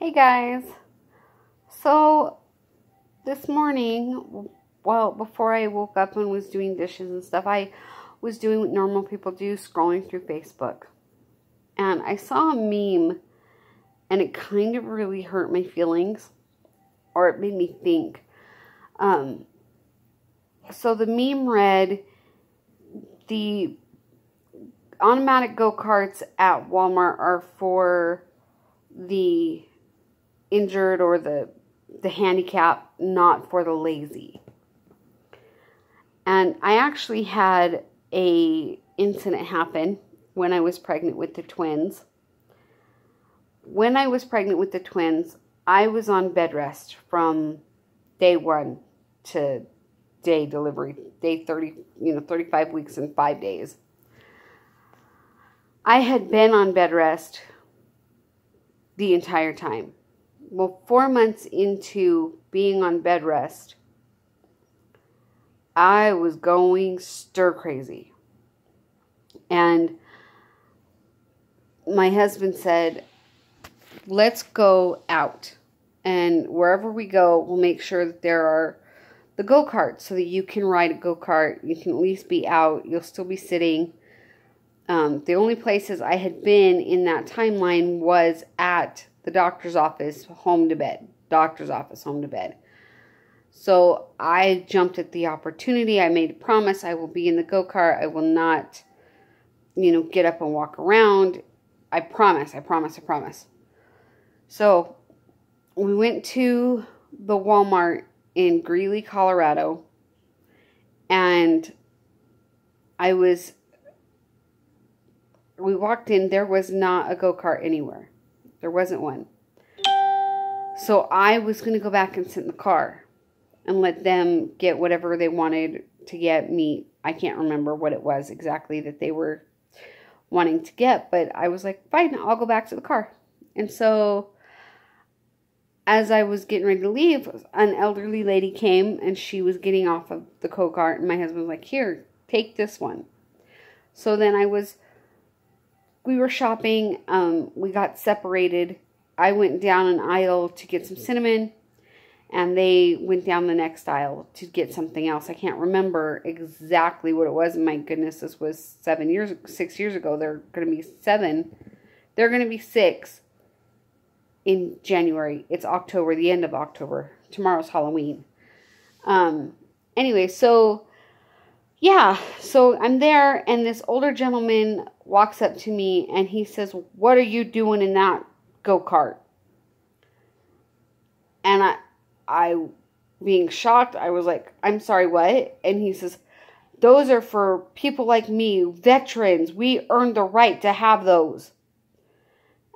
Hey guys, so this morning, well, before I woke up and was doing dishes and stuff, I was doing what normal people do, scrolling through Facebook. And I saw a meme, and it kind of really hurt my feelings, or it made me think. So the meme read, the automatic go-karts at Walmart are for the injured or the handicap, not for the lazy. And I actually had a incident happen when I was pregnant with the twins. When I was pregnant with the twins, I was on bed rest from day 1 to day delivery, day 30, 35 weeks and 5 days. I had been on bed rest the entire time. Well, 4 months into being on bed rest, I was going stir crazy. And my husband said, let's go out. And wherever we go, we'll make sure that there are the go-karts so that you can ride a go-kart. You can at least be out. You'll still be sitting. The only places I had been in that timeline was at the doctor's office, home to bed. Doctor's office, home to bed. So I jumped at the opportunity. I made a promise. I will be in the go-kart. I will not, get up and walk around. I promise. So we went to the Walmart in Greeley, Colorado. And we walked in. There was not a go-kart anywhere. There wasn't one. So I was going to go back and sit in the car and let them get whatever they wanted to get me. I can't remember what it was exactly that they were wanting to get, but I was like, fine, I'll go back to the car. And so as I was getting ready to leave, an elderly lady came and she was getting off of the go-kart, and my husband was like, here, take this one. So then we were shopping, we got separated. I went down an aisle to get some cinnamon, and they went down the next aisle to get something else. I can't remember exactly what it was. My goodness, this was 6 years ago. They're going to be 7. They're going to be 6 in January. It's October, the end of October. Tomorrow's Halloween. Anyway, so yeah, so I'm there, and this older gentleman walks up to me, and he says, what are you doing in that go-kart? And I, being shocked, I was like, I'm sorry, what? And he says, those are for people like me, veterans. We earned the right to have those.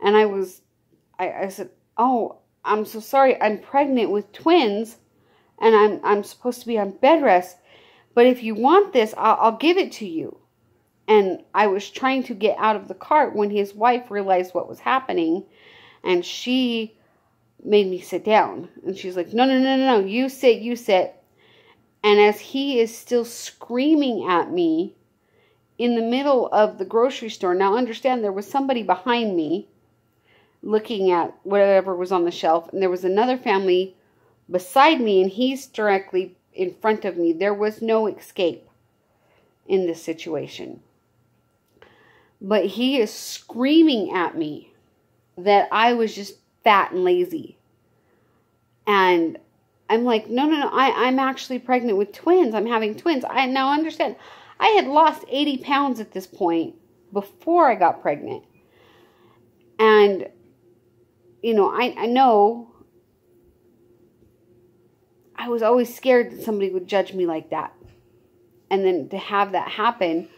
And I said, oh, I'm so sorry. I'm pregnant with twins, and I'm supposed to be on bed rest. But if you want this, I'll give it to you. And I was trying to get out of the cart when his wife realized what was happening. And she made me sit down. And she's like, no, you sit. And as he is still screaming at me in the middle of the grocery store. Now understand, there was somebody behind me looking at whatever was on the shelf. And there was another family beside me, and he's directly in front of me. There was no escape in this situation. But he is screaming at me that I was just fat and lazy. And I'm like, no, I'm actually pregnant with twins. I'm having twins. I now understand. I had lost 80 pounds at this point before I got pregnant. And, I know I was always scared that somebody would judge me like that. And then to have that happen,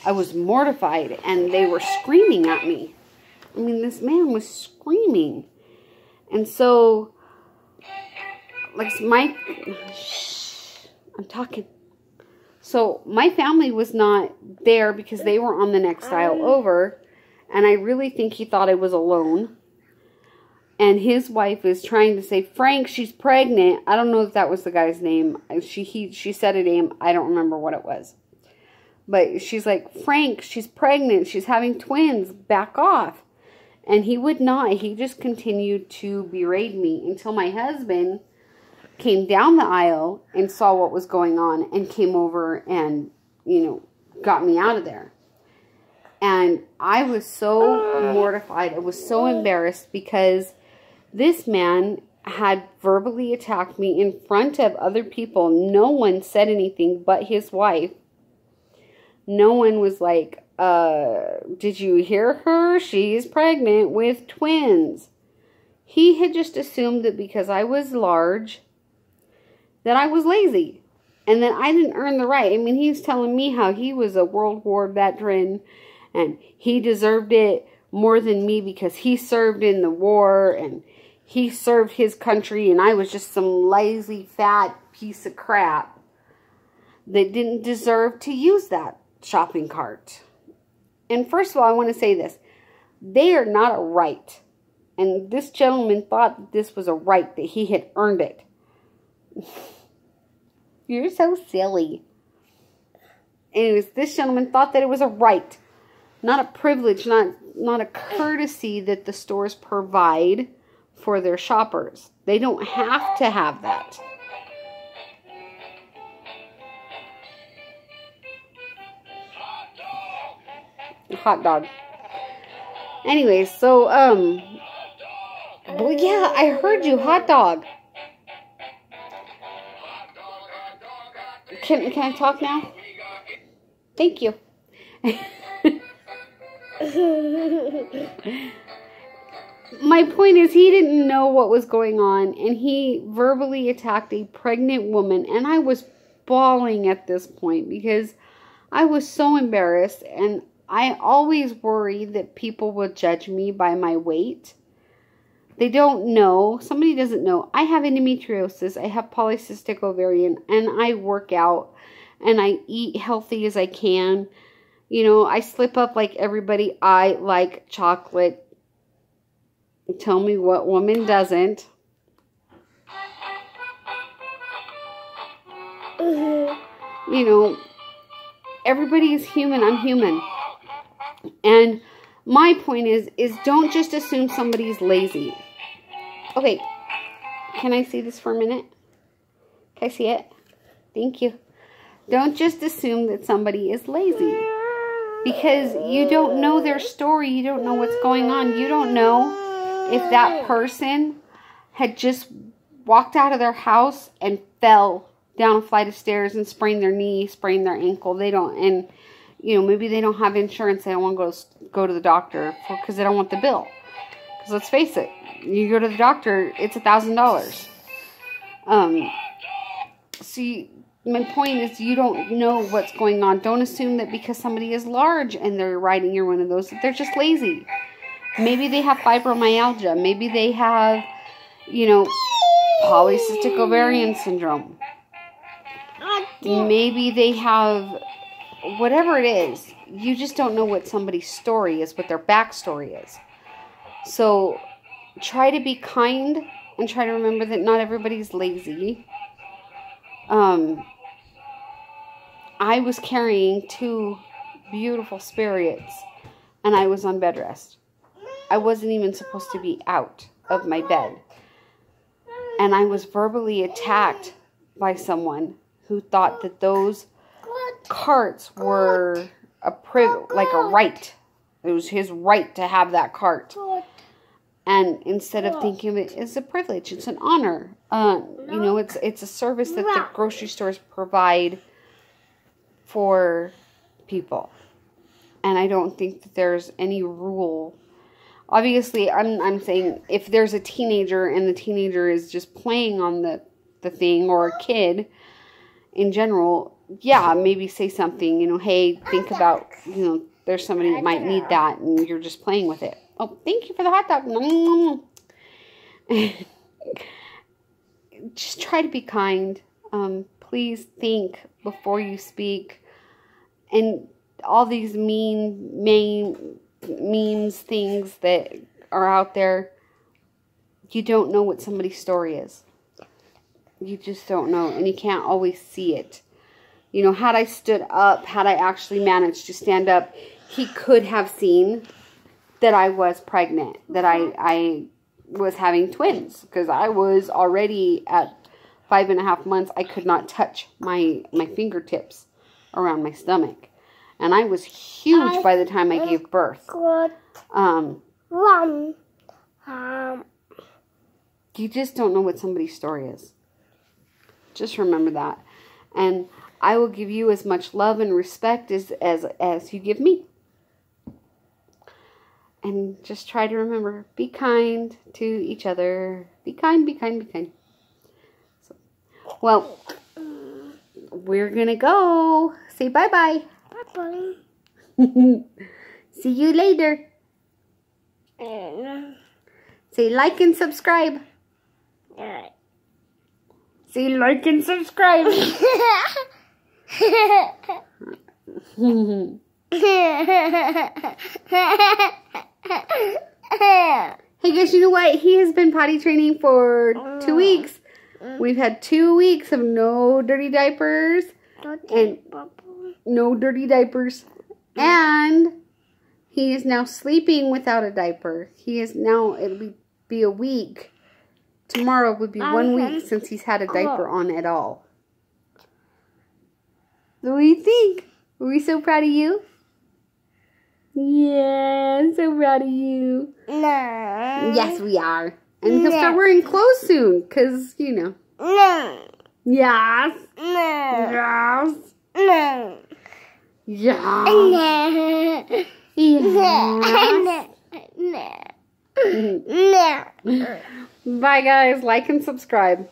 I was mortified, and they were screaming at me. I mean, this man was screaming. And so, I'm talking. So my family was not there because they were on the next aisle over. And I really think he thought I was alone. And his wife is trying to say, Frank, she's pregnant. I don't know if that was the guy's name. She said a name. I don't remember what it was. But she's like, Frank, she's pregnant. She's having twins. Back off. And he would not. He just continued to berate me until my husband came down the aisle and saw what was going on and came over and, you know, got me out of there. And I was so mortified. I was so embarrassed because this man had verbally attacked me in front of other people. No one said anything but his wife. No one was like, did you hear her? She's pregnant with twins. He had just assumed that because I was large, that I was lazy. And that I didn't earn the right. I mean, he's telling me how he was a World War veteran and he deserved it more than me because he served in the war and he served his country and I was just some lazy, fat piece of crap that didn't deserve to use that shopping cart. And first of all, I want to say this. They are not a right. And this gentleman thought that this was a right, that he had earned it. You're so silly. Anyways, this gentleman thought that it was a right, not a privilege, not a courtesy that the stores provide for their shoppers. They don't have to have that. Hot dog. Anyways, so, well, yeah, I heard you, hot dog. Can I talk now? Thank you. My point is, he didn't know what was going on, and he verbally attacked a pregnant woman, and I was bawling at this point because I was so embarrassed, and I always worry that people will judge me by my weight. They don't know. Somebody doesn't know. I have endometriosis. I have polycystic ovarian, and I work out, and I eat healthy as I can. You know, I slip up like everybody. I like chocolate. Tell me what woman doesn't. You know, everybody is human. I'm human. And my point is don't just assume somebody's lazy. Okay, can I see this for a minute? Can I see it? Thank you. Don't just assume that somebody is lazy. Because you don't know their story. You don't know what's going on. You don't know if that person had just walked out of their house and fell down a flight of stairs and sprained their knee, sprained their ankle. They don't, and you know, maybe they don't have insurance. They don't want to go to the doctor because they don't want the bill. Because let's face it, you go to the doctor, it's $1,000. See, my point is you don't know what's going on. Don't assume that because somebody is large and they're riding you're one of those, that they're just lazy. Maybe they have fibromyalgia. Maybe they have, you know, polycystic ovarian syndrome. Maybe they have whatever it is. You just don't know what somebody's story is, what their backstory is. So try to be kind and try to remember that not everybody's lazy. I was carrying 2 beautiful spirits and I was on bed rest. I wasn't even supposed to be out of my bed. And I was verbally attacked by someone who thought that those carts were like a right. It was his right to have that cart. And instead of thinking of it as a privilege, it's an honor. You know, it's a service that the grocery stores provide for people. And I don't think that there's any rule. Obviously, I'm saying if there's a teenager and the teenager is just playing on the thing, or a kid in general, yeah, maybe say something, you know, hey, think about, you know, there's somebody that might need that and you're just playing with it. Oh, thank you for the hot dog. Just try to be kind. Please think before you speak. And all these memes, things that are out there, you don't know what somebody's story is. You just don't know, and you can't always see it. You know, had I stood up, had I actually managed to stand up, he could have seen that I was pregnant, that I was having twins, because I was already at 5.5 months. I could not touch my fingertips around my stomach, and I was huge by the time I gave birth. You just don't know what somebody's story is. Just remember that, and I will give you as much love and respect as you give me. And just try to remember, be kind to each other. Be kind, be kind, be kind. So, well, we're going to go. Say bye-bye. Bye-bye. See you later. Say like and subscribe. Say like and subscribe. Hey guys, you know what? He has been potty training for 2 weeks. We've had 2 weeks of no dirty diapers. No dirty diapers. And he is now sleeping without a diaper. He is now, it'll be a week. Tomorrow would be 1 week since he's had a diaper on at all. So what do you think? Are we so proud of you? Yeah, I'm so proud of you. No. Yes, we are. And he'll start wearing clothes soon, because, you know. No. Yes. No. Yes. No. Yes. Yes. No. No. Bye, guys. Like and subscribe.